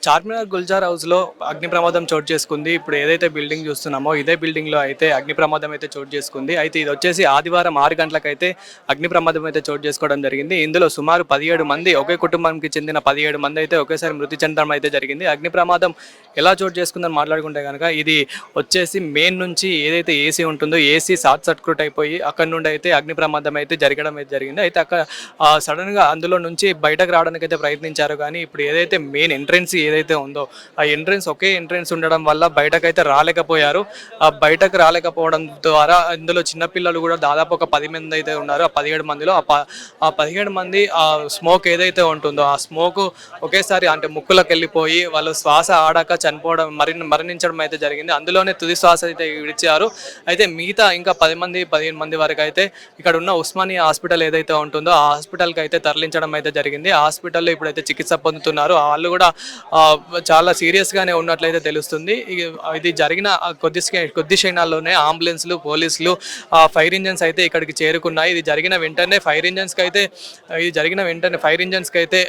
చార్మినార్ గుల్జార్ హౌస్‌లో అగ్ని ప్రమాదం చోటు చేసుకుంది. ఇప్పుడు ఏదైతే బిల్డింగ్ చూస్తున్నామో ఇదే బిల్డింగ్‌లో అయితే అగ్ని ప్రమాదం అయితే చోటు చేసుకుంది. అయితే ఇది వచ్చేసి ఆదివారం 6 గంటలకైతే అగ్ని ప్రమాదం అయితే చోటు చేసుకోవడం జరిగింది. ఇందులో సుమారు 17 మంది ఒకే కుటుంబానికి చెందిన 17 మంది అయితే ఒకేసారి మృతి చెందడం అయితే జరిగింది. అగ్ని ప్రమాదం ఎలా చోటు చేసుకుందని మాట్లాడుకుంటే గనక ఇది వచ్చేసి మెయిన్ నుంచి ఏదైతే ఏసీ ఉంటుందో ఏసీ షార్ట్ సర్క్యూట్ అయిపోయి అక్కడి నుండి అయితే అగ్ని ప్రమాదం అయితే జరగడం అయితే జరిగింది. అయితే అక్కడ సడన్‌గా అందులో నుంచి బయటకు రావడానికి అయితే ప్రయత్నించారు. కానీ ఇప్పుడు ఏదైతే మెయిన్ ఎంట్రన్స్ ఏదైతే ఉందో ఆ ఎంట్రన్స్ ఒకే ఎంట్రన్స్ ఉండడం వల్ల బయటకైతే రాలేకపోయారు. ఆ బయటకు రాలేకపోవడం ద్వారా ఇందులో చిన్నపిల్లలు కూడా దాదాపు ఒక 10 మంది అయితే ఉన్నారు. ఆ 17 మందిలో ఆ 17 మంది ఆ స్మోక్ ఏదైతే ఉంటుందో ఆ స్మోక్ ఒకేసారి అంటే ముక్కులోకి వెళ్ళిపోయి వాళ్ళు శ్వాస ఆడాక చనిపోవడం మరణించడం అయితే జరిగింది. అందులోనే తుది శ్వాస అయితే విడిచారు. అయితే మిగతా ఇంకా 15 మంది వరకు అయితే ఇక్కడ ఉన్న ఉస్మానియా హాస్పిటల్ ఏదైతే ఉంటుందో ఆ హాస్పిటల్కి అయితే తరలించడం అయితే జరిగింది. ఆ హాస్పిటల్లో ఇప్పుడైతే చికిత్స పొందుతున్నారు. వాళ్ళు కూడా చాలా సీరియస్గానే ఉన్నట్లయితే తెలుస్తుంది. ఇది జరిగిన కొద్ది క్షణాల్లోనే అంబులెన్స్లు, పోలీసులు, ఫైర్ ఇంజన్స్ అయితే ఇక్కడికి చేరుకున్నాయి. ఇది జరిగిన వెంటనే ఫైర్ ఇంజన్స్కి అయితే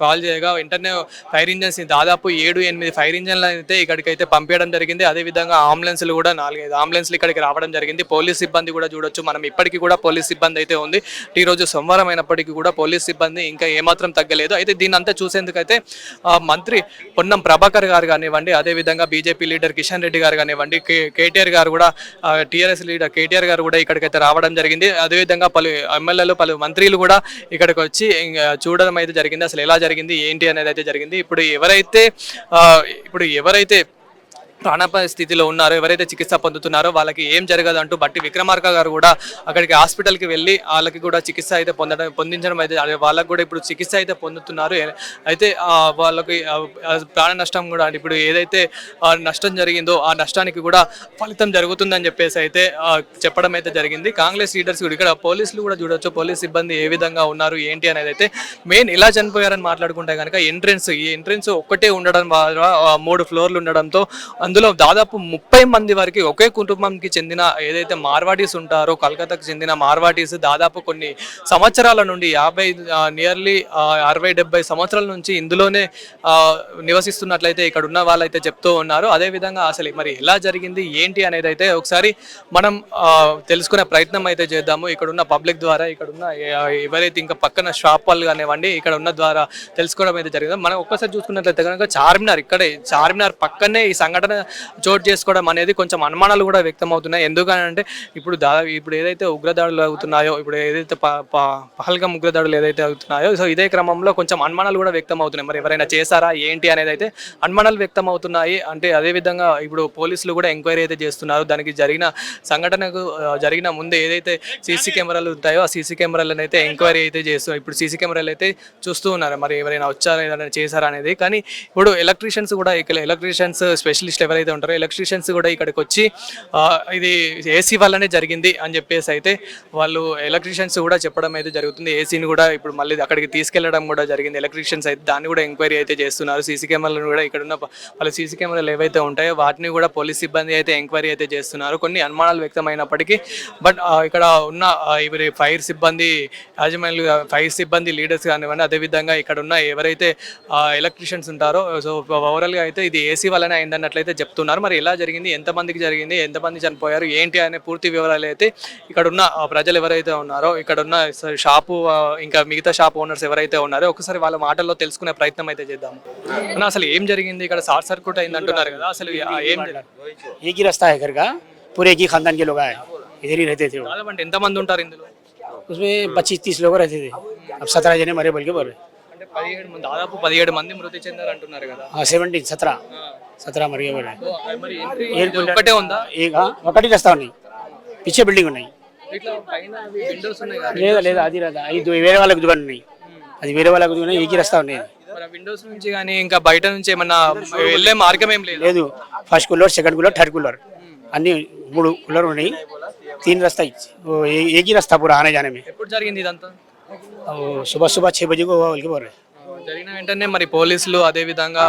కాల్ చేయగా వెంటనే ఫైర్ ఇంజన్స్ దాదాపు 7-8 ఫైర్ ఇంజన్లు అయితే ఇక్కడికైతే పంపించడం జరిగింది. అదేవిధంగా అంబులెన్స్లు కూడా 4-5 అంబులెన్స్లు ఇక్కడికి రావడం జరిగింది. పోలీస్ సిబ్బంది కూడా చూడొచ్చు మనం, ఇప్పటికీ కూడా పోలీస్ సిబ్బంది అయితే ఉంది. ఈరోజు సోమవారం అయినప్పటికీ కూడా పోలీస్ సిబ్బంది ఇంకా ఏమాత్రం తగ్గలేదు. అయితే దీన్ని అంతా చూసేందుకైతే మంత్రి పొన్నం ప్రభాకర్ గారు కానివ్వండి, అదేవిధంగా బీజేపీ లీడర్ కిషన్ రెడ్డి గారు కానివ్వండి, కేటీఆర్ గారు కూడా టీఆర్ఎస్ లీడర్ కేటీఆర్ గారు కూడా ఇక్కడికైతే రావడం జరిగింది. అదేవిధంగా పలు ఎమ్మెల్యేలు, పలు మంత్రులు కూడా ఇక్కడికి వచ్చి చూడడం అయితే జరిగింది. అసలు ఎలా జరిగింది ఏంటి అనేది అయితే జరిగింది. ఇప్పుడు ఎవరైతే ప్రాణాపాయ స్థితిలో ఉన్నారో, ఎవరైతే చికిత్స పొందుతున్నారో వాళ్ళకి ఏం జరగదు అంటూ బట్టి విక్రమార్క గారు కూడా అక్కడికి హాస్పిటల్కి వెళ్ళి వాళ్ళకి కూడా చికిత్స అయితే పొందించడం అయితే వాళ్ళకి కూడా ఇప్పుడు చికిత్స అయితే పొందుతున్నారు. అయితే వాళ్ళకి ప్రాణ నష్టం కూడా ఇప్పుడు ఏదైతే నష్టం జరిగిందో ఆ నష్టానికి కూడా ఫలితం జరుగుతుందని చెప్పేసి అయితే చెప్పడం అయితే జరిగింది. కాంగ్రెస్ లీడర్స్ కూడా ఇక్కడ పోలీసులు కూడా చూడొచ్చు, పోలీస్ సిబ్బంది ఏ విధంగా ఉన్నారు ఏంటి అనేది అయితే మెయిన్ ఇలా చనిపోయారని మాట్లాడుకుంటే కనుక ఈ ఎంట్రెన్స్ ఒక్కటే ఉండడం వల్ల 3 ఫ్లోర్లు ఉండడంతో అందులో దాదాపు 30 మంది వరకు ఒకే కుటుంబంకి చెందిన ఏదైతే మార్వాడీస్ ఉంటారో, కలకత్తాకు చెందిన మార్వాడీస్ దాదాపు కొన్ని సంవత్సరాల నుండి 60-70 సంవత్సరాల నుంచి ఇందులోనే నివసిస్తున్నట్లయితే ఇక్కడ ఉన్న వాళ్ళైతే చెప్తూ ఉన్నారు. అదేవిధంగా అసలు మరి ఎలా జరిగింది ఏంటి అనేది అయితే ఒకసారి మనం తెలుసుకునే ప్రయత్నం అయితే చేద్దాము. ఇక్కడ ఉన్న పబ్లిక్ ద్వారా, ఇక్కడ ఉన్న ఎవరైతే ఇంకా పక్కన షాప్ వాళ్ళు కానివ్వండి ఇక్కడ ఉన్న ద్వారా తెలుసుకోవడం అయితే జరిగింది. మనం ఒక్కసారి చూసుకున్నట్లయితే కనుక చార్మినార్ పక్కనే ఈ సంఘటన చోటు చేసుకోవడం అనేది కొంచెం అనుమానాలు కూడా వ్యక్తం అవుతున్నాయి. ఎందుకంటే ఇప్పుడు ఏదైతే ఉగ్రదాడులు అవుతున్నాయో, ఇప్పుడు ఏదైతే పహల్గామ్ ఉగ్రదాడులు ఏదైతే అవుతున్నాయో, సో ఇదే క్రమంలో కొంచెం అనుమానాలు కూడా వ్యక్తం అవుతున్నాయి. మరి ఎవరైనా చేశారా ఏంటి అనేది అయితే అనుమానాలు వ్యక్తం అవుతున్నాయి. అంటే అదేవిధంగా ఇప్పుడు పోలీసులు కూడా ఎంక్వైరీ అయితే చేస్తున్నారు. దానికి సంఘటనకు జరిగిన ముందు ఏదైతే సీసీ కెమెరాలు ఉంటాయో ఆ సీసీ కెమెరాలను అయితే ఎంక్వైరీ అయితే చేస్తున్నారు. ఇప్పుడు సీసీ కెమెరాలు అయితే చూస్తూ ఉన్నారు మరి ఎవరైనా వచ్చారా, ఏదైనా చేశారా అనేది. కానీ ఇప్పుడు ఎలక్ట్రీషియన్స్ స్పెషలిస్ట్ ఎవరైతే ఉంటారో ఎలక్ట్రీషియన్స్ కూడా ఇక్కడికి వచ్చి ఇది ఏసీ వల్లనే జరిగింది అని చెప్పేసి అయితే వాళ్ళు ఎలక్ట్రీషియన్స్ కూడా చెప్పడం అయితే జరుగుతుంది. ఏసీని కూడా ఇప్పుడు మళ్ళీ అక్కడికి తీసుకెళ్లడం కూడా జరిగింది. ఎలక్ట్రీషియన్స్ అయితే దాన్ని కూడా ఎంక్వైరీ అయితే చేస్తున్నారు. సీసీ కెమెరాలను కూడా ఇక్కడ ఉన్న వాళ్ళ సీసీ కెమెరాలు ఏవైతే ఉంటాయో వాటిని కూడా పోలీస్ సిబ్బంది అయితే ఎంక్వైరీ అయితే చేస్తున్నారు. కొన్ని అనుమానాలు వ్యక్తమైనప్పటికీ బట్ ఇక్కడ ఉన్న ఇవరి ఫైర్ సిబ్బంది లీడర్స్ కానివ్వండి, అదేవిధంగా ఇక్కడ ఉన్న ఎవరైతే ఎలక్ట్రీషియన్స్ ఉంటారో సో ఓవరాల్గా అయితే ఇది ఏసీ వల్లనే అయిందన్నట్లయితే చెప్తున్నారు. మరి ఎలా జరిగింది, ఎంతమందికి జరిగింది, ఎంతమంది చనిపోయారు ఏంటి అనే పూర్తి వివరాలు అయితే ఇక్కడ ఉన్న ప్రజలు ఎవరైతే ఉన్నారో, ఇక్కడ ఉన్న షాపు ఇంకా మిగతా షాప్ ఓనర్స్ ఎవరైతే ఉన్నారో ఒకసారి వాళ్ళ మాటల్లో తెలుసుకునే ప్రయత్నం అయితే చేద్దాము. అసలు ఏం జరిగింది, ఇక్కడ షార్ట్ సర్క్యూట్ అయింది అంటున్నారు కదా, అసలు ఏం एक ही रास्ता है घर का, पूरे एक ही खानदान के लोग आए, इधर ही रहते थे। అంటే ఎంతమంది ఉంటారు ఇందులో? उसमें 25-30 लोग रहते थे, अब 17 जने मरे बोल के बोल रहे। అంటే 17 మంది మృతి చెందారు అంటున్నారు కదా. 17 मर गए बोल रहे। మరి ఒక్కటే ఉందా? ఒకటి రాస్తా ఉన్నాయి, పిచ్చే బిల్డింగ్ ఉన్నాయి. ఇట్లా పైన విండోస్ ఉన్నాయి కదా? లేదా అది రాదా, ఇది వేరే వాళ్ళకి దుకాణం ఉన్నాయి, అది వేరే వాళ్ళకి దుకాణం, ఏకీ రాస్తా ఉన్నాయి. మరి విండోస్ నుంచి కానీ ఇంకా బయట నుంచి ఏమన్నా వెళ్ళే మార్గం ఏం లేదు. First cooler, second cooler, third cooler అన్ని 3 కూలర్ ఉన్నాయి. 3 रास्ता एक ही रास्ता पूरा आने जाने में। ఎప్పుడు జరిగింది ఇదంతా? सुबह 6 बजे को बोल के बोल रहे। జరిగిన వెంటనే మరి పోలీసులు అదే విధంగా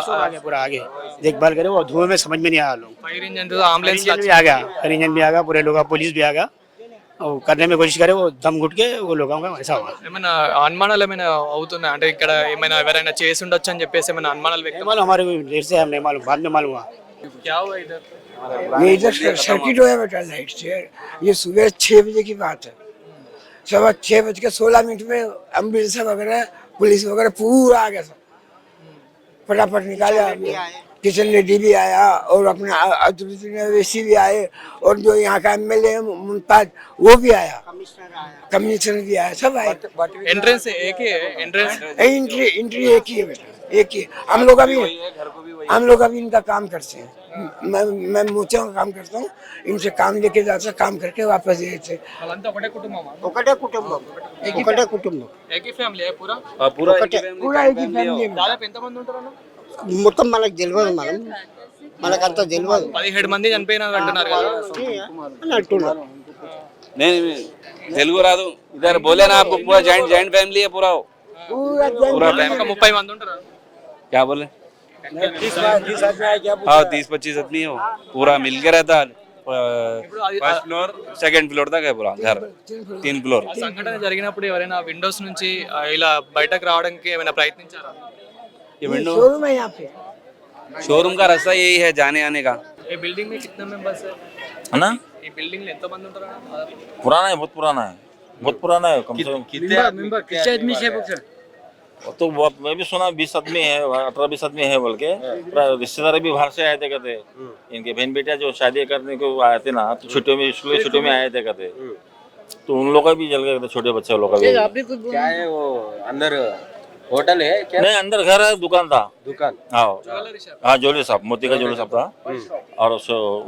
पूरा आगे देखभाल करे, वो धुएं में समझ में नहीं आया लोग। ఫైర్ ఇంజన్, అంబులెన్స్ भी आ गया, फायर इंजन भी आ गया, पूरे लोग पुलिस भी आ गया, वो करने में कोशिश करे, वो दम घुट के वो लोगों का ऐसा हुआ। ఏమైనా అనుమానాలు ఏమైనా అవుతున్నాయి అంటే ఇక్కడ ఏమైనా ఎవరైనా చేసి ఉండొచ్చు అని చెప్పేసి ఏమైనా అనుమానాలు नहीं వ్యక్తం मालूम, हमारे को देर से हम नहीं मालूम, बाद में मालूम हुआ। क्या हुआ इधर ये इधर सर्किट हुआ बेटा लाइट से। ये सुबह 6 बजे की बात है। सुबह 6:16 में एम्बुलेंस वगैरह पुलिस वगैरह पूरा आ गया सब, फटाफट निकाला। किचन लेडी भी आया और अपने अतिथि भी आए, और जो यहाँ का एमएलए मुमताज वो भी आया, कमिश्नर भी आया, सब आए। एंट्रेंस एक ही है एंट्रेंस एंट्री एंट्री एक ही है बेटा, एक ही। हम लोग अभी इनका काम करते हैं। मैं मूर्तियों का काम करता हूँ, इनसे काम लेके जाते, काम करके वापस देते। వాళ్ళంతా ఒకటే కుటుంబమా ఒకటే కుటుంబం, ఒకటే కుటుంబం, ఏకీ ఫ్యామిలీ పూరా पूरा एक ही फैमिली है। దాదాపు ఎంతమంది ఉంటారు మొత్తం మనకు తెలియదు, మనకంతా తెలియదు 17 మంది చనిపోయినారు అంటున్నారు కదా అని అంటున్నారు। नहीं तेलुगु रादू इधर बोले ना आपको पूरा जॉइंट जॉइंट फैमिली है पूरा पूरा ఒక 30 మంది ఉంటారు क्या बोले 30-25 हाँ 30-25 आदमी है वो पूरा मिल के रहता फर्स्ट फ्लोर सेकंड फ्लोर तक है पूरा घर 3 फ्लोर ఆ సంఘటన జరిగినప్పుడు ఎవరైనా విండోస్ నుంచి ఇలా బయటకు రావడానికి ఏమైనా ప్రయత్నించారా ये विंडो शोरूम है यहाँ पे। शोरूम का रास्ता यही है जाने आने का ఈ బిల్డింగ్ में कितने मेंबर्स है है ना। ఈ బిల్డింగ్ లో ఎంత మంది ఉంటారు पुराना है, बहुत पुराना है, बहुत पुराना है। कम से कम कितने आदमी तो मैं भी सुना 20 आदमी है, 18-20 आदमी है बोल के। रिश्तेदार भी बाहर से आए थे कहते, इनके बहन बेटिया जो शादी करने को आए थे ना, तो छुट्टियों में स्कूल छुट्टियों में आए थे कहते, तो उन लोग का भी जल गए थे, छोटे बच्चे लोग का भी। क्या है वो अंदर होटल है क्या नहीं, अंदर घर है, दुकान था। दुकान हाँ हाँ, ज्वेलरी शॉप, मोती का ज्वेलरी शॉप था। और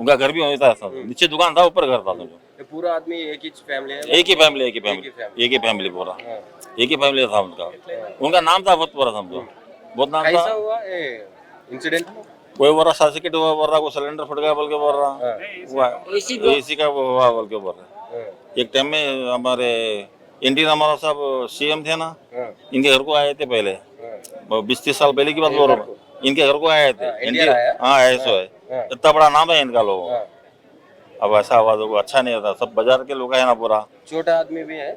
उनका घर भी होता था, नीचे दुकान था, ऊपर घर था। समझो ये पूरा आदमी एक ही फैमिली है एक ही फैमिली, एक ही फैमिली पूरा एक ही फैमिली था उनका। उनका नाम था बहुत पूरा, समझो बहुत नाम कैसा था। हुआ ये इंसिडेंट कोई बोल रहा सर्किट हुआ, बोल रहा कोई सिलेंडर फट गया बोल के बोल रहा हुआ, एसी का वो हुआ बोल के बोल रहा। एक टाइम में हमारे एनटी रामाराव साहब सीएम थे ना, इनके घर को आए थे पहले, 20-30 साल पहले की बात बोल रहा हूँ। इनके घर को आए थे हाँ ऐसा है, इतना बड़ा नाम है इनका लोगों का। अब ऐसा हुआ तो अच्छा नहीं होता, सब बाजार के लोग है ना पूरा। छोटा आदमी भी है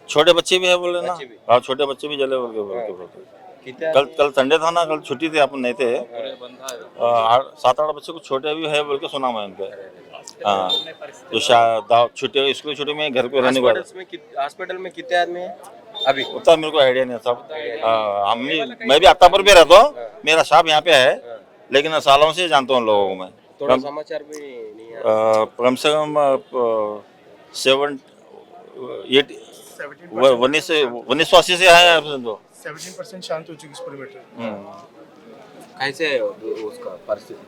छोटे बच्चे भी है बोले ना, हाँ छोटे बच्चे भी जले बोल के बोलते। कितने कल संडे था ना, कल छुट्टी थी, अपन नहीं थे। 7-8 बच्चे कुछ छोटे भी है बोल के सुना मैं उनके। हाँ तो छुट्टी स्कूल छुट्टी में घर पे रहने को हॉस्पिटल में कितने आदमी है अभी उतना मेरे को आइडिया नहीं है सब। मैं भी अत्तापुर पे रहता हूँ, मेरा शॉप यहाँ पे है, लेकिन सालों से जानता हूँ लोगों को मैं। थोड़ा समाचार भी नहीं है कम से कम 1980 से आए हैं तो 17% शांत हो चुकी इस परिमीटर। कैसे है उसका परिस्थिति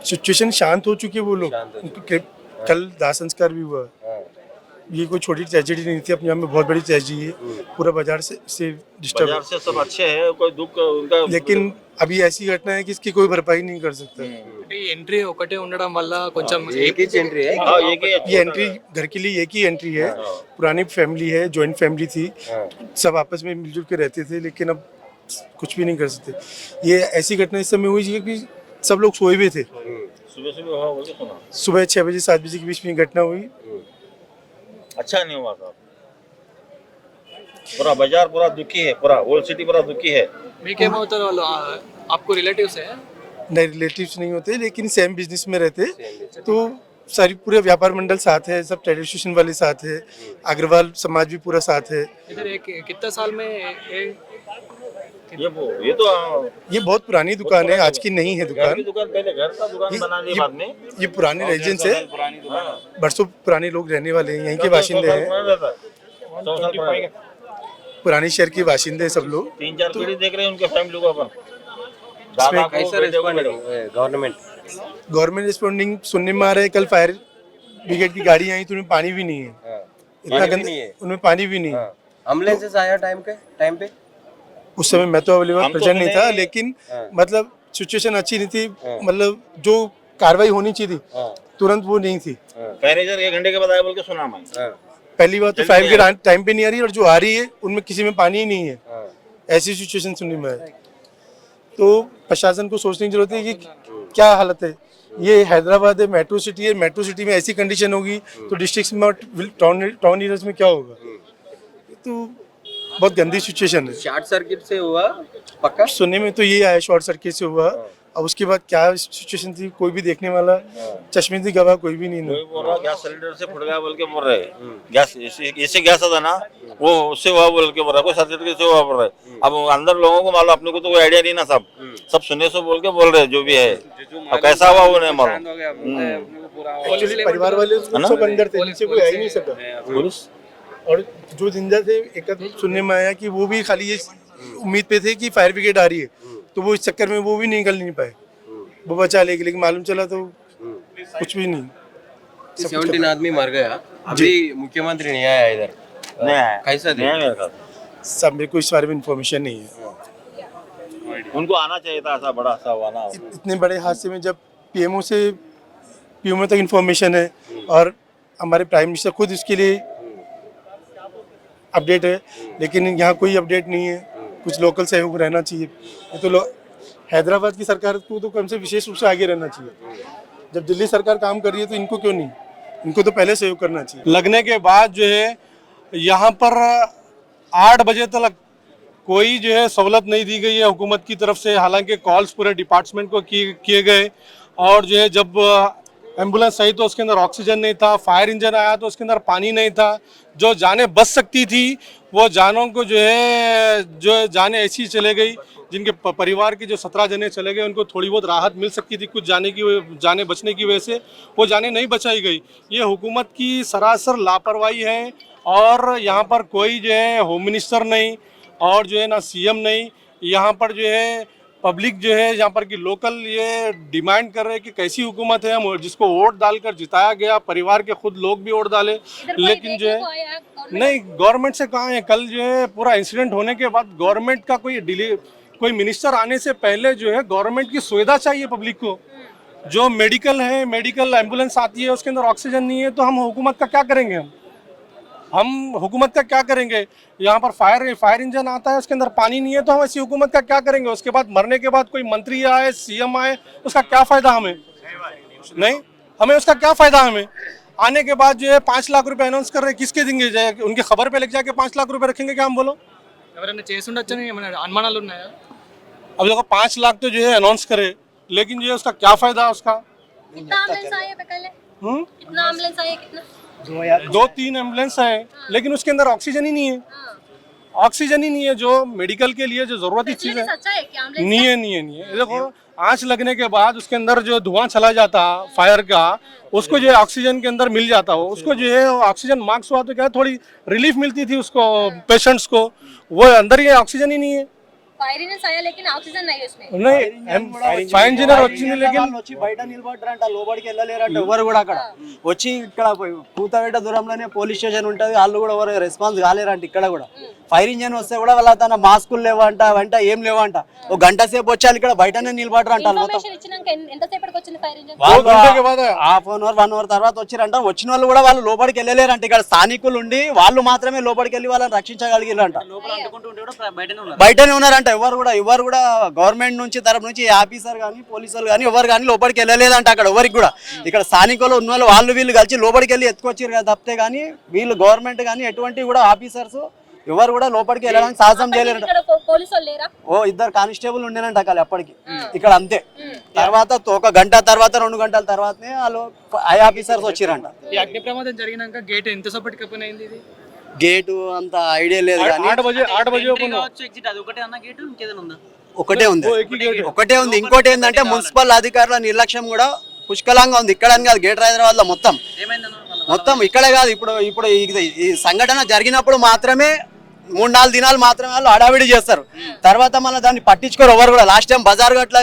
सिचुएशन शांत हो चुकी है, वो लोग शांत हो उनके कल दाह संस्कार भी हुआ। ये कोई छोटी ट्रेजेडी नहीं थी, अपने आप में बहुत बड़ी ट्रेजेडी है। पूरा बाजार से डिस्टर्ब बाजार से सब अच्छे हैं, कोई दुख उनका, लेकिन अभी ऐसी घटना है कि इसकी कोई भरपाई नहीं कर सकता। ఈ ఎంట్రీ ఒకటే ఉండడం వల్ల కొంచెం एक ही एंट्री है हाँ एक ही ये एंट्री घर के लिए एक ही एंट्री है। पुरानी फैमिली है, जॉइंट फैमिली थी, सब आपस में मिलजुल के रहते थे, लेकिन अब कुछ भी नहीं कर सकते। ये ऐसी घटना इस समय हुई कि सब लोग सोए हुए थे। सुबह हुआ बोल के सुना। सुबह 6 बजे 7 बजे के बीच में घटना हुई। अच्छा नहीं हुआ था, पूरा बाजार पूरा दुखी है, पूरा ओल्ड सिटी पूरा दुखी है। మీకేమవుతారు వాళ్ళు आपको रिलेटिव्स है नए रिलेटिव्स नहीं होते, लेकिन सेम बिजनेस में रहते, तो सारी पूरे व्यापार मंडल साथ है, सब ट्रेड एसोसिएशन वाले साथ है, अग्रवाल समाज भी पूरा साथ है। इधर एक कितना साल में ये तो ये बहुत पुरानी दुकान है, आज की नहीं है दुकान। दुकान पहले घर था, दुकान बना दी बाद में। ये पुराने रेजिडेंस है, पुरानी दुकान बरसों पुराने लोग रहने वाले हैं, यहीं के बाशिंदे हैं, 100 साल पुराने। पुराने शहर के बाशिंदे हैं सब लोग। 3-4 पीढ़ी देख रहे हैं उनके फैमिली को अपन। दादा को कैसा बेटे को रिस्पॉन्डिंग गवर्नमेंट गवर्नमेंट रिस्पॉन्डिंग सुनने में आ रहा है, कल फायर ब्रिगेड की गाड़ी आई तो उनमें पानी भी नहीं है, इतना पानी भी गंदा, नहीं है। उनमें पानी भी नहीं है। एम्बुलेंसेस आया टाइम पे उस समय मैं तो अवेलेबल हम तो प्रेजेंट नहीं था, नहीं- लेकिन मतलब सिचुएशन अच्छी नहीं थी, मतलब जो कार्रवाई होनी चाहिए थी तुरंत वो नहीं थी। मैनेजर 1 घंटे के बाद आया बोल के सुना मैं। पहली बात तो जल्दी फाइव के टाइम पे नहीं आ रही, और जो आ रही है उनमें किसी में पानी ही नहीं है। ऐसी सिचुएशन सुनने में है, तो प्रशासन को सोचने की जरूरत है कि क्या हालत है। ये हैदराबाद है, मेट्रो सिटी है, मेट्रो सिटी में ऐसी कंडीशन होगी तो डिस्ट्रिक्ट में टाउन एरियाज में क्या होगा? ये तो बहुत गंदी सिचुएशन है। शॉर्ट सर्किट से हुआ पक्का। सुनने में तो ये आया शॉर्ट सर्किट से हुआ, अब उसके बाद क्या सिचुएशन थी कोई भी देखने वाला चश्मे गवाह कोई भी नहीं कोई था। बोल रहा गैस सिलेंडर से फट गया बोल के बोल रहे, गैस इससे गैस आता ना वो उससे हुआ बोल के बोल रहा, कोई सर्टिफिकेट से हुआ बोल रहा है। अब अंदर लोगों को मालूम, अपने को तो कोई आइडिया नहीं ना, सब सुनने से बोल के बोल रहे जो भी है। अब कैसा हुआ वो नहीं मालूम। एक्चुअली परिवार वाले सब अंदर थे, नीचे कोई आ ही नहीं सका। पुलिस और जो जिंदा थे एक सुनने में आया कि वो भी खाली ये उम्मीद पे थे कि फायर ब्रिगेड आ रही है, तो वो इस चक्कर में वो भी निकल नहीं पाए, वो बचा लेके, लेकिन मालूम चला तो कुछ भी नहीं। 17 आदमी मर गया। अभी मुख्यमंत्री नहीं आया इधर, नहीं आया, कैसा नहीं आया मेरे साथ। सब मेरे को इस बारे में इन्फॉर्मेशन नहीं है। उनको आना चाहिए था, ऐसा बड़ा सा हुआ ना। इतने बड़े हादसे में जब पीएमओ तक इन्फॉर्मेशन है और हमारे प्राइम मिनिस्टर खुद इसके लिए अपडेट है, लेकिन यहाँ कोई अपडेट नहीं है। कुछ लोकल सहयोग रहना चाहिए। ये तो हैदराबाद की सरकार को तो कम से विशेष रूप से आगे रहना चाहिए। जब दिल्ली सरकार काम कर रही है तो इनको क्यों नहीं, इनको तो पहले सहयोग करना चाहिए। लगने के बाद जो है यहाँ पर 8 बजे तक कोई जो है सहूलत नहीं दी गई है हुकूमत की तरफ से। हालांकि कॉल्स पूरे डिपार्टमेंट को किए गए, और जो है जब एम्बुलेंस आई तो उसके अंदर ऑक्सीजन नहीं था, फायर इंजन आया तो उसके अंदर पानी नहीं था। जो जानें बच सकती थी वो जानों को जो जानें ऐसी चले गई, जिनके परिवार के जो 17 जने चले गए उनको थोड़ी बहुत राहत मिल सकती थी कुछ जाने बचने की वजह से, वो जाने नहीं बचाई गई। ये हुकूमत की सरासर लापरवाही है। और यहाँ पर कोई जो है होम मिनिस्टर नहीं, और जो है ना सीएम नहीं। यहाँ पर जो है पब्लिक जो है यहाँ पर की लोकल ये डिमांड कर रहे हैं कि कैसी हुकूमत है, हम जिसको वोट डालकर जिताया गया, परिवार के खुद लोग भी वोट डाले, लेकिन जो है नहीं, गवर्नमेंट से कहाँ है। कल जो है पूरा इंसिडेंट होने के बाद गवर्नमेंट का कोई मिनिस्टर आने से पहले जो है गवर्नमेंट की सुविधा चाहिए पब्लिक को। जो मेडिकल है, मेडिकल एम्बुलेंस आती है उसके अंदर ऑक्सीजन नहीं है, तो हम हुकूमत का क्या करेंगे? हम हुकूमत का क्या करेंगे? यहाँ पर फायर इंजन आता है, उसके अंदर पानी नहीं है, तो हम ऐसी हुकूमत का क्या करेंगे? उसके बाद मरने के बाद कोई मंत्री आए, सीएम आए, उसका क्या फायदा हमें? नहीं, हमें उसका क्या फायदा? हमें आने के बाद जो है 5 लाख रुपए अनाउंस कर रहे हैं, किसके देंगे? उनकी खबर पे लग जाके 5 लाख रुपए रखेंगे क्या? हम बोलो ఎవరైనా చేసి ఉండొచ్చని ఏమైనా అనుమానాలు ఉన్నాయా? अब देखो 5 लाख तो जो है अनाउंस करे, लेकिन जो है उसका क्या फायदा? उसका कितना एम्बुलेंस आए पहले? कितना एम्बुलेंस आए? कितना? 2-3 एम्बुलेंस है, लेकिन उसके अंदर ऑक्सीजन ही नहीं है। ऑक्सीजन ही नहीं है, जो मेडिकल के लिए जो जरूरती चीज है सच्चा है क्या एम्बुलेंस? नहीं है। देखो आंच लगने के बाद उसके अंदर जो धुआं चला जाता फायर का, उसको जो है ऑक्सीजन के अंदर मिल जाता हो, उसको जो है ऑक्सीजन मार्क्स हुआ तो क्या थोड़ी रिलीफ मिलती थी उसको, पेशेंट्स को। वो अंदर ही ऑक्सीजन ही नहीं है। ఫైర్ ఇంజిన్స్ आया लेकिन ऑक्सीजन नहीं है उसमें। नहीं, ఫైర్ ఇంజనీర్ వచ్చింది, లేकिन వచ్చి బయట నిలబడ్డారంట, లోపలికి వెళ్ళలేరంట ఎవరు కూడా. అక్కడ వచ్చి ఇక్కడ కూతవేట దూరంలోనే పోలీస్ స్టేషన్ ఉంటది, వాళ్ళు కూడా ఎవరు రెస్పాన్స్ కాలేరంట. ఇక్కడ కూడా ఫైర్ ఇంజన్ వస్తే కూడా వాళ్ళ తన మాస్కులు లేవంట, వెంట ఏం లేవంట. ఒక గంట సేపు వచ్చి ఇక్కడ బయటనే నిలబడ్డారంట. ఇన్ఫర్మేషన్ ఇచ్చినాక ఎంతసేపటికి వచ్చింది fire engine? Half an hour 1 hour తర్వాత వచ్చిరంట. వచ్చిన వాళ్ళు కూడా వాళ్ళు లోపలికి వెళ్ళలేరంట. ఇక్కడ స్థానికులు ఉండి వాళ్ళు మాత్రమే లోపలికి వెళ్ళి వాళ్ళని రక్షించగలిగిరంట. బయటనే ఉన్నారంట. ఎవరు కూడా గవర్నమెంట్ నుంచి తరపు నుంచి ఆఫీసర్ కానీ పోలీసులు కానీ ఎవరు కానీ లోపలికి వెళ్ళలేదంట. అక్కడ ఎవరికి కూడా ఇక్కడ స్థానికులు ఉన్న వాళ్ళు వీళ్ళు కలిసి లోపలికి వెళ్ళి ఎత్తుకొచ్చారు కదా తప్పితే, కానీ వీళ్ళు గవర్నమెంట్ కానీ ఎటువంటి కూడా ఆఫీసర్స్ ఎవరు కూడా లోపలికి వెళ్ళడానికి సాహసం చేయలేరంట. ఓ 2 కానిస్టేబుల్ ఉండేనంట అక్కడ అప్పటికి ఇక్కడ, అంతే. తర్వాత ఒక గంట తర్వాత 2 గంటల తర్వాతనే వాళ్ళు ఐ ఆఫీసర్స్ వచ్చిరంట. ఈ అగ్ని ప్రమాదం జరిగినాక గేట్ ఎంత సేపటికి ఓపెన్ అయింది? ఇది గేటు అంత ఐడియా లేదు కానీ 8 బజే ఒకటే ఉంది. ఇంకోటి ఏంటంటే మున్సిపల్ అధికారుల నిర్లక్ష్యం కూడా పుష్కలంగా ఉంది. ఇక్కడ కాదు, గ్రేటర్ హైదరాబాద్ లో మొత్తం ఇక్కడే కాదు. ఇప్పుడు ఈ సంఘటన జరిగినప్పుడు మాత్రమే 3-4 దినాలు మాత్రమే వాళ్ళు హడావిడి చేస్తారు. తర్వాత మళ్ళీ దాన్ని పట్టించుకోరు ఎవరు కూడా. లాస్ట్ టైం బజార్ గట్ల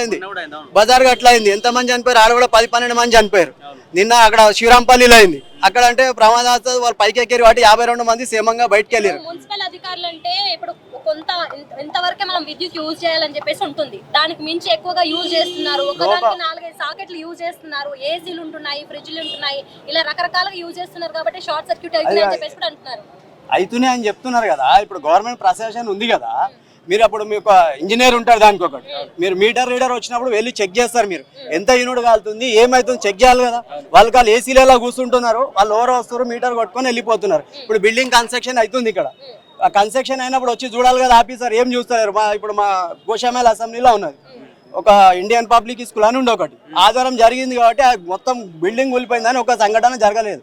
అయింది, ఎంతమంది చనిపోయారు? ఆడ కూడా 10-12 మంది చనిపోయారు. నిన్న అక్కడ శ్రీరాంపల్లిలో అయింది. అక్కడ అంటే ప్రమాదాలు వాళ్ళు పైకి ఎక్కారు వాటి 52 మంది క్షేమంగా బయటకు వెళ్ళారు. మున్సిపల్ అధికారులు అంటే ఇప్పుడు ఎంతవరకే మనం విద్యుత్ యూజ్ చేయాలని చెప్పేసి ఉంటుంది, దానికి మించి ఎక్కువగా యూజ్ చేస్తున్నారు. ఒకదానికి 4-5 సాకెట్లు యూజ్ చేస్తున్నారు, ఏసీలు ఉంటున్నాయి, ఫ్రిడ్జ్లు ఉంటున్నాయి, ఇలా రకరకాలుగా యూజ్ చేస్తున్నారు కాబట్టి షార్ట్ సర్క్యూట్ అవుతుంది అని చెప్పేసి కూడా అంటున్నారు. అయితేనే అని చెప్తున్నారు కదా. ఇప్పుడు గవర్నమెంట్ ప్రశాసన ఉంది కదా, మీరు అప్పుడు మీకు ఇంజనీర్ ఉంటారు దానికి ఒకటి, మీరు మీటర్ రీడర్ వచ్చినప్పుడు వెళ్ళి చెక్ చేస్తారు, మీరు ఎంత యూనిట్ కాలుతుంది ఏమైతుంది చెక్ చేయాలి కదా. వాళ్ళు ఏసీలలో కూర్చుంటున్నారు, వాళ్ళు ఎవరో వస్తారు మీటర్ కొట్టుకొని వెళ్ళిపోతున్నారు. ఇప్పుడు బిల్డింగ్ కన్స్ట్రక్షన్ అవుతుంది, ఇక్కడ ఆ కన్స్ట్రక్షన్ అయినప్పుడు వచ్చి చూడాలి కదా ఆఫీసర్, ఏం చూస్తారు. ఇప్పుడు మా గోషామేల్ అసెంబ్లీలో ఉన్నది ఒక ఇండియన్ పబ్లిక్ స్కూల్ అని ఉండే ఒకటి, ఆధారం జరిగింది కాబట్టి మొత్తం బిల్డింగ్ కూలిపోయిందని ఒక సంఘటన జరగలేదు.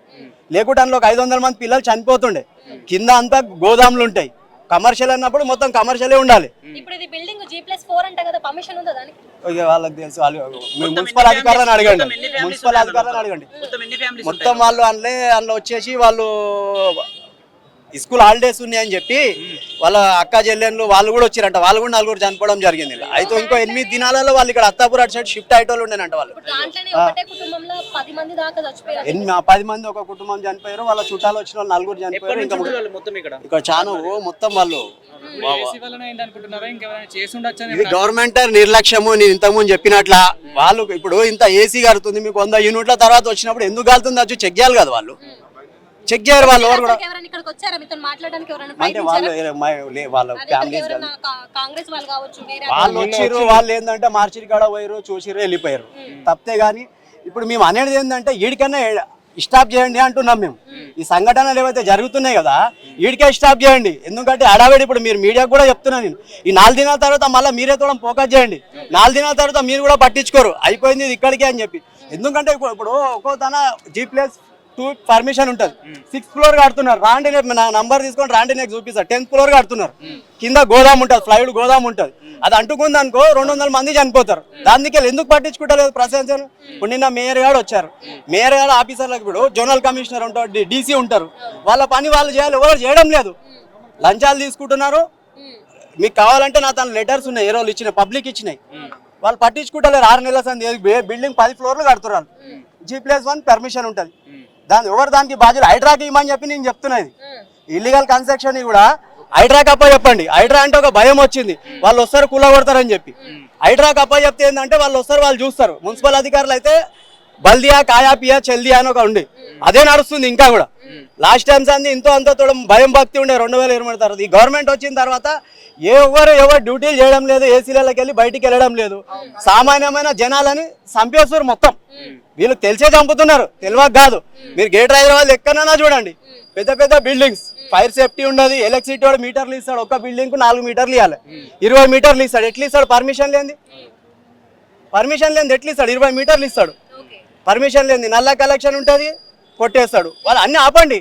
లేకుంటే అందులో 500 మంది పిల్లలు చనిపోతుండే. కింద అంతా గోదాములు ఉంటాయి, కమర్షియల్ అన్నప్పుడు మొత్తం కమర్షియలే ఉండాలి. ఇప్పుడు ఇది బిల్డింగ్ G+4 అంట కదా, పర్మిషన్ ఉందా దానికి? వాళ్ళకి తెలుసు, వాళ్ళు మున్సిపల్ అధికారులను అడగండి, మున్సిపల్ అధికారులను అడగండి. మొత్తం వాళ్ళు అందులో వచ్చేసి వాళ్ళు స్కూల్ హాలిడేస్ ఉన్నాయని చెప్పి వాళ్ళ అక్క చెల్లెళ్ళు వాళ్ళు కూడా వచ్చారంట, వాళ్ళు కూడా 4 చనిపోవడం జరిగింది. అయితే ఇంకో 8 దినాలలో వాళ్ళు ఇక్కడ అత్తాపూర్ అటు సైడ్ షిఫ్ట్ అయ్యేటోళ్ళు ఉండేనంట. వాళ్ళు 10 మంది ఒక కుటుంబం చనిపోయారు, వాళ్ళ చుట్టాలు వచ్చిన వాళ్ళు 4 చనిపోయారు. ఇంకా ఇక్కడ చాలా మొత్తం వాళ్ళు ఇది గవర్నమెంట్ నిర్లక్ష్యము. నేను ఇంతకుముందు చెప్పినట్ల వాళ్ళు ఇప్పుడు ఇంత ఏసీ కడుతుంది, మీకు 100 యూనిట్ల తర్వాత వచ్చినప్పుడు ఎందుకు కాలుతుంది వచ్చి చెక్ చేయాలి కదా. వాళ్ళు చెక్ చేయరు, వాళ్ళు ఎవరు కూడా అంటే వాళ్ళ ఫ్యామిలీస్ వాళ్ళు వచ్చిర్రు, వాళ్ళు ఏంటంటే మార్చిరి కాడ పోయారు, చూసిర్రు, వెళ్ళిపోయారు తప్పితే. కానీ ఇప్పుడు మేము అనేది ఏంటంటే వీడికన్నా స్టాప్ చేయండి అంటున్నాం మేము. ఈ సంఘటనలు ఏవైతే జరుగుతున్నాయి కదా వీడికే స్టాప్ చేయండి, ఎందుకంటే అడావిడి ఇప్పుడు మీరు మీడియాకు కూడా చెప్తున్నా నేను, ఈ 4 దినాల తర్వాత మళ్ళీ మీరే కూడా ఫోకస్ చేయండి. 4 దినాల తర్వాత మీరు కూడా పట్టించుకోరు, అయిపోయింది ఇది ఇక్కడికే అని చెప్పి. ఎందుకంటే ఇప్పుడు ఒక్కో తన G+2 పర్మిషన్ ఉంటుంది, 6th ఫ్లోర్ కడుతున్నారు. రాండి నా నంబర్ తీసుకొని రాండి నాకు చూపిస్తారు, 10th ఫ్లోర్ కడుతున్నారు. కింద గోదాం ఉంటుంది, ఫ్లైవుడ్ గోదాం ఉంటుంది. అది అంటుకుంది అనుకో 200 మంది చనిపోతారు. దానికి ఎందుకు పట్టించుకుంటలేదు ప్రశాంత్? ఇప్పుడు నిన్న మేయర్ గారు వచ్చారు, మేయర్ గారు ఆఫీసర్లకు ఇప్పుడు జోనల్ కమిషనర్ ఉంటారు, DC ఉంటారు, వాళ్ళ పని వాళ్ళు చేయాలి, ఎవరు చేయడం లేదు. లంచాలు తీసుకుంటున్నారు. మీకు కావాలంటే నా తన లెటర్స్ ఉన్నాయి, ఏ రోజు ఇచ్చినాయి, పబ్లిక్ ఇచ్చినాయి, వాళ్ళు పట్టించుకుంటలేరు. 6 నెలల సంది బిల్డింగ్ 10 ఫ్లోర్లు కడుతున్నారు, G+1 పర్మిషన్ ఉంటుంది. ఎవరు దానికి బాధ్యులు? హైడ్రాకి ఇవ్వమని చెప్పి నేను చెప్తున్నది. ఇల్లీగల్ కన్స్ట్రక్షన్ కూడా హైడ్రాకి అప్ప చెప్పండి. హైడ్రా అంటే ఒక భయం వచ్చింది, వాళ్ళు వస్తారు కూల కొడతారని చెప్పి. హైడ్రాకి అప్ప చెప్తే ఏంటంటే వాళ్ళు వస్తారు, వాళ్ళు చూస్తారు. మున్సిపల్ అధికారులు అయితే బల్దియా కాయా పియా చెల్దియా అని ఒక ఉండి అదే నడుస్తుంది ఇంకా కూడా. లాస్ట్ టైమ్స్ అంది ఇంతో అంత భయం భక్తి ఉండే 2020 తర్వాత. ఈ గవర్నమెంట్ వచ్చిన తర్వాత ఎవరు డ్యూటీలు చేయడం లేదు, ఏసీలకి వెళ్ళి బయటికి వెళ్ళడం లేదు. సామాన్యమైన జనాలని చంపేస్తారు మొత్తం. వీళ్ళు తెలిసే చంపుతున్నారు, తెలియక కాదు. మీరు గేట్ హైదరాబాద్ ఎక్కడైనా చూడండి, పెద్ద పెద్ద బిల్డింగ్స్, ఫైర్ సేఫ్టీ ఉండదు, ఎలక్ట్రిసిటీ వాడు మీటర్లు ఇస్తాడు. ఒక్క బిల్డింగ్ కు 4 మీటర్లు ఇవ్వాలి, 20 మీటర్లు ఇస్తాడు. ఎట్లా ఇస్తాడు? పర్మిషన్ లేని ఎట్లా ఇస్తాడు? 20 మీటర్లు ఇస్తాడు, పర్మిషన్ లేని. నల్ల కలెక్షన్ ఉంటుంది, కొట్టేస్తాడు. వాళ్ళు అన్ని ఆపండి.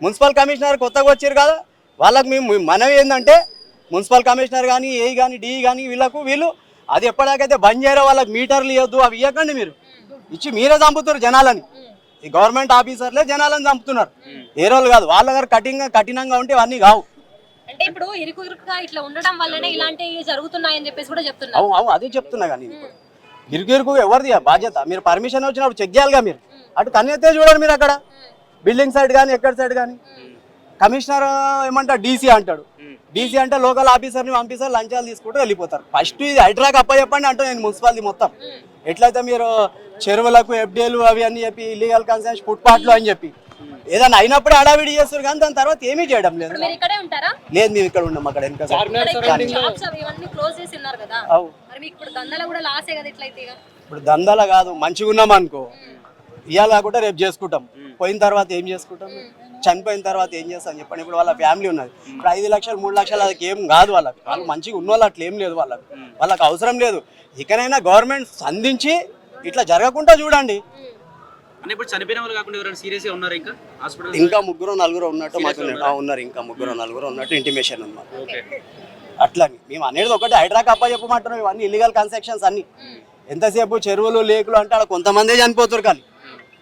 మున్సిపల్ కమిషనర్ కొత్తగా వచ్చారు కదా, వాళ్ళకి మేము మనవి ఏంటంటే మున్సిపల్ కమిషనర్ కానీ ఏ కానీ డి కానీ వీళ్ళు అది ఎప్పటికైతే బంద్ చేయరో వాళ్ళకి మీటర్లు ఇవ్వద్దు, అవి ఇవ్వకండి. మీరు ఇచ్చి మీరే చంపుతారు జనాలని. ఈ గవర్నమెంట్ ఆఫీసర్లే జనాలను చంపుతున్నారు, ఏ రోజు కాదు. వాళ్ళ దగ్గర కఠినంగా ఉంటే అవన్నీ కావు. అంటే ఇప్పుడు ఇరుకుగా ఇట్లా ఉండడం వల్లనే ఇలాంటివి జరుగుతున్నాయని చెప్పేసి కూడా చెప్తున్నారు. అవును అదే చెప్తున్నా. కానీ ఇరుకు ఎవరిది బాధ్యత? మీరు పర్మిషన్ వచ్చినప్పుడు చెక్ చేయాలిగా. మీరు అటు కన్నెత్తే చూడండి, మీరు అక్కడ బిల్డింగ్ సైడ్ కానీ ఎక్కడ సైడ్ కానీ. కమిషనర్ ఏమంటారు? DC అంటాడు. DC అంటే లోకల్ ఆఫీసర్ని పంపిస్తారు, లంచాలు తీసుకుంటూ వెళ్ళిపోతారు. ఫస్ట్ ఇది హైడ్రాకి అప్ప చెప్పండి అంటూ నేను మున్సిపాలిటీ మొత్తం. ఎట్లయితే మీరు చెరువులకు FDL అవి అని చెప్పి ఇల్లీగల్ కన్స్ట్రక్షన్ ఫుట్పాత్లు అని చెప్పి ఏదైనా అయినప్పుడే అడావిడి చేస్తారు, కానీ దాని తర్వాత ఏమీ చేయడం లేదు. లేదు, మేము ఇక్కడ ఉన్నాం, అక్కడ వెనక. ఇప్పుడు దందాల కాదు, మంచిగా ఉన్నాం అనుకో ఇవాళ కాకుండా రేపు చేసుకుంటాం, పోయిన తర్వాత ఏం చేసుకుంటాం, చనిపోయిన తర్వాత ఏం చేస్తాం చెప్పండి. ఇప్పుడు వాళ్ళ ఫ్యామిలీ ఉన్నది, ఇప్పుడు 5 లక్షలు 3 లక్షలు అది ఏం కాదు వాళ్ళకి. వాళ్ళు మంచిగా ఉన్న వాళ్ళు అట్లా ఏం లేదు, వాళ్ళకి అవసరం లేదు. ఇకనైనా గవర్నమెంట్ సంధించి ఇట్లా జరగకుండా చూడండి. ఇంకా 3-4 ఉన్నట్టు మాకు ఉన్నారు, ఇంకా 3-4 ఉన్నట్టు ఇంటిమేషన్ ఉంది మాకు. అట్లా మేము అనేది ఒకటి, హైడ్రాకి అప్ప చెప్పమంటున్నాం. ఇవన్నీ ఇల్లీగల్ కన్స్ట్రక్షన్స్ అన్ని. ఎంతసేపు చెరువులు లేకులు అంటే అక్కడ కొంతమందే చనిపోతారు, కానీ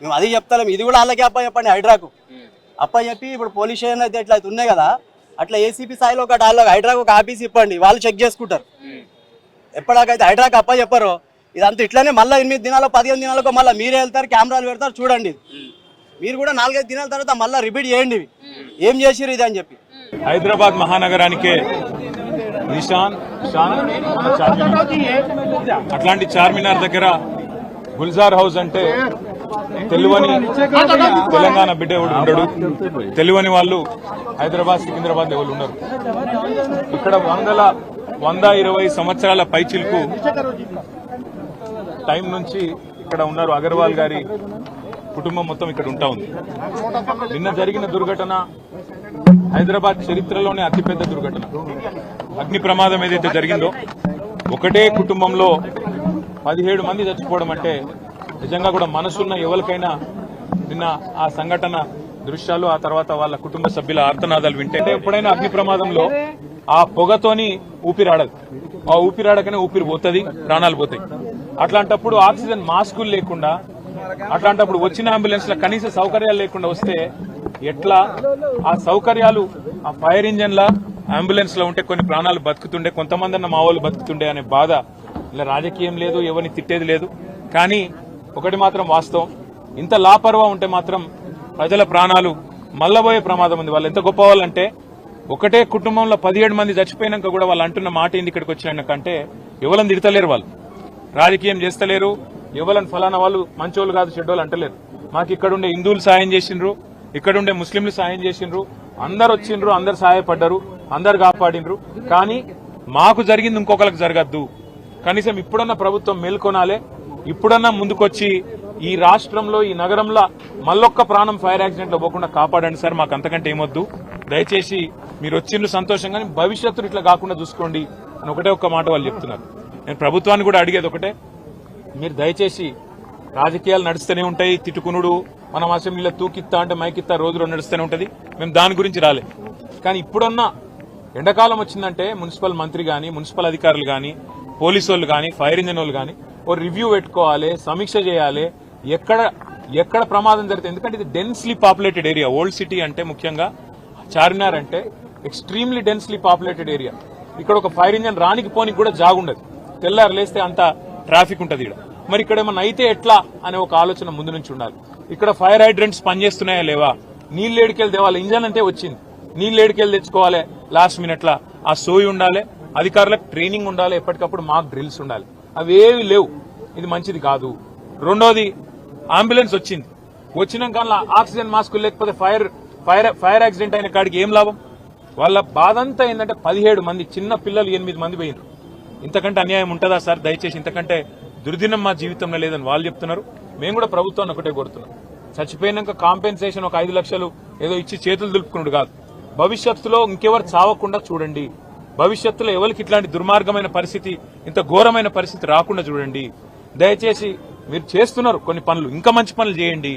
మేము అది చెప్తాం. ఇది కూడా వాళ్ళకి అప్ప చెప్పండి, హైడ్రాకు అప్ప చెప్పి. ఇప్పుడు పోలీస్ స్టేషన్ అయితే ఇట్లా ఉన్నాయి కదా, అట్లా ACP స్థాయిలో ఒకటి వాళ్ళకి హైడ్రాకు ఒక ఆఫీస్ ఇవ్వండి, వాళ్ళు చెక్ చేసుకుంటారు. ఎప్పటికైతే హైడ్రాకు అప్ప చెప్పారో ఇదంతా ఇట్లానే మళ్ళీ 8 దినాలు 15 దినాలకు మళ్ళీ మీరే వెళ్తారు, కెమెరాలు పెడతారు, చూడండి. మీరు కూడా 4-5 దినాల తర్వాత మళ్ళీ రిపీట్ చేయండి ఏం చేసిరు ఇది అని చెప్పి. హైదరాబాద్ మహానగరానికే నిషాన్ అట్లాంటి చార్మినార్ దగ్గర గుల్జార్ హౌస్ అంటే తెలియని తెలంగాణ బిడ్డ ఎవడు ఉండడు, తెలియని వాళ్ళు హైదరాబాద్ సికింద్రాబాద్ ఎవరు ఉన్నారు. ఇక్కడ 120 సంవత్సరాల పైచిల్కు టైం నుంచి ఇక్కడ ఉన్నారు. అగర్వాల్ గారి కుటుంబం మొత్తం ఇక్కడ ఉంటా ఉంది. నిన్న జరిగిన దుర్ఘటన హైదరాబాద్ చరిత్రలోనే అతిపెద్ద దుర్ఘటన. అగ్ని ప్రమాదం ఏదైతే జరిగిందో ఒకటే కుటుంబంలో 17 మంది చచ్చిపోవడం అంటే నిజంగా కూడా మనసున్న ఎవరికైనా నిన్న ఆ సంఘటన దృశ్యాలు, ఆ తర్వాత వాళ్ళ కుటుంబ సభ్యుల ఆర్తనాదాలు వింటే, ఎప్పుడైనా అగ్ని ప్రమాదంలో ఆ పొగతోని ఊపిరాడదు, ఆ ఊపిరాడకనే ఊపిరి పోతుంది, ప్రాణాలు పోతాయి. అట్లాంటప్పుడు ఆక్సిజన్ మాస్కులు లేకుండా, అట్లాంటప్పుడు వచ్చిన అంబులెన్స్ ల కనీస సౌకర్యాలు లేకుండా వస్తే ఎట్లా ఆ సౌకర్యాలు ఆ ఫైర్ ఇంజన్ లా అంబులెన్స్ లో ఉంటే కొన్ని ప్రాణాలు బతుకుతుండే, కొంతమంది అన్న మా వాళ్ళు బతుకుతుండే అనే బాధ. ఇలా రాజకీయం లేదు, ఎవరిని తిట్టేది లేదు. కానీ ఒకటి మాత్రం వాస్తవం, ఇంత లాపర్వా ఉంటే మాత్రం ప్రజల ప్రాణాలు మల్లబోయే ప్రమాదం ఉంది. వాళ్ళు ఎంత గొప్ప వాళ్ళంటే ఒకటే కుటుంబంలో 17 మంది చచ్చిపోయినాక కూడా వాళ్ళు అంటున్న మాట ఏంది ఇక్కడికి వచ్చినాకంటే ఎవరిని తిడతలేరు, వాళ్ళు రాజకీయం చేస్తలేరు, ఎవరిని ఫలానా వాళ్ళు మంచోళ్ళు కాదు చెడ్డోళ్ళు అంటలేరు. మాకు ఇక్కడుండే హిందువులు సాయం చేసిండ్రు, ఇక్కడుండే ముస్లింలు సాయం చేసిండ్రు, అందరు వచ్చిండ్రు, అందరు సహాయపడ్డారు, అందరు కాపాడిండ్రు. కానీ మాకు జరిగింది ఇంకొకరికి జరగద్దు. కనీసం ఇప్పుడన్నా ప్రభుత్వం మేల్కొనాలే, ఇప్పుడన్నా ముందుకొచ్చి ఈ రాష్ట్రంలో ఈ నగరంలో మళ్ళొక్క ప్రాణం ఫైర్ యాక్సిడెంట్ లో పోకుండా కాపాడండి సార్, మాకు అంతకంటే ఏమొద్దు. దయచేసి మీరు వచ్చిండ్రు సంతోషంగా, భవిష్యత్తులో ఇట్లా కాకుండా చూసుకోండి అని ఒకటే ఒక్క మాట వాళ్ళు చెప్తున్నారు. నేను ప్రభుత్వాన్ని కూడా అడిగేది ఒకటే, మీరు దయచేసి రాజకీయాలు నడుస్తూనే ఉంటాయి, తిట్టుకునుడు, మనం అసెంబ్లీలో తూకిత్తా అంటే మైకిత్తా రోజు నడుస్తూనే ఉంటది, మేము దాని గురించి రాలే. కానీ ఇప్పుడన్నా ఎండాకాలం వచ్చిందంటే మున్సిపల్ మంత్రి గాని, మున్సిపల్ అధికారులు గాని, పోలీసు వాళ్ళు గాని, ఫైర్ ఇంజన్ వాళ్ళు గాని ఓ రివ్యూ పెట్టుకోవాలి, సమీక్ష చేయాలి, ఎక్కడ ప్రమాదం జరిగితే. ఎందుకంటే ఇది densely populated area. Old city అంటే ముఖ్యంగా చార్మినార్ అంటే ఎక్స్ట్రీమ్లీ డెన్స్లీ పాపులేటెడ్ ఏరియా. ఇక్కడ ఒక ఫైర్ ఇంజన్ రానికి పోనికి కూడా జాగుండదు, తెల్లారు లేస్తే అంత ట్రాఫిక్ ఉంటుంది ఇక్కడ. మరి ఇక్కడ ఏమన్నా అయితే ఎట్లా అనే ఒక ఆలోచన ముందు నుంచి ఉండాలి. ఇక్కడ ఫైర్ హైడ్రెంట్స్ పనిచేస్తున్నాయా లేవా, నీళ్ళు ఏడికెళ్ళి తేవాలి, ఇంజన్ అంటే వచ్చింది, నీళ్ళు ఏడికెళ్ళి తెచ్చుకోవాలి లాస్ట్ మినిట్ లా, ఆ సోయి ఉండాలి, అధికారులకు ట్రైనింగ్ ఉండాలి, ఎప్పటికప్పుడు మాక్ డ్రిల్స్ ఉండాలి. అవేవి లేవు, ఇది మంచిది కాదు. రెండోది, అంబులెన్స్ వచ్చినాక ఆక్సిజన్ మాస్కులు లేకపోతే ఫైర్ యాక్సిడెంట్ అయిన కాడికి ఏం లాభం? వాళ్ళ బాధ అంతా ఏంటంటే 17 మంది చిన్న పిల్లలు 8 మంది పోయినారు. ఇంతకంటే అన్యాయం ఉంటుందా సార్? దయచేసి ఇంతకంటే దుర్దినం మా జీవితంలో లేదని వాళ్ళు చెప్తున్నారు. మేము కూడా ప్రభుత్వాన్ని ఒకటే కోరుతున్నాం, చచ్చిపోయినాక కాంపెన్సేషన్ ఒక 5 లక్షలు ఏదో ఇచ్చి చేతులు దులుపుకున్నాడు కాదు, భవిష్యత్తులో ఇంకెవరు చావకుండా చూడండి, భవిష్యత్తులో ఎవరికి ఇట్లాంటి దుర్మార్గమైన పరిస్థితి, ఇంత ఘోరమైన పరిస్థితి రాకుండా చూడండి. దయచేసి మీరు చేస్తున్నారు కొన్ని పనులు, ఇంకా మంచి పనులు చేయండి.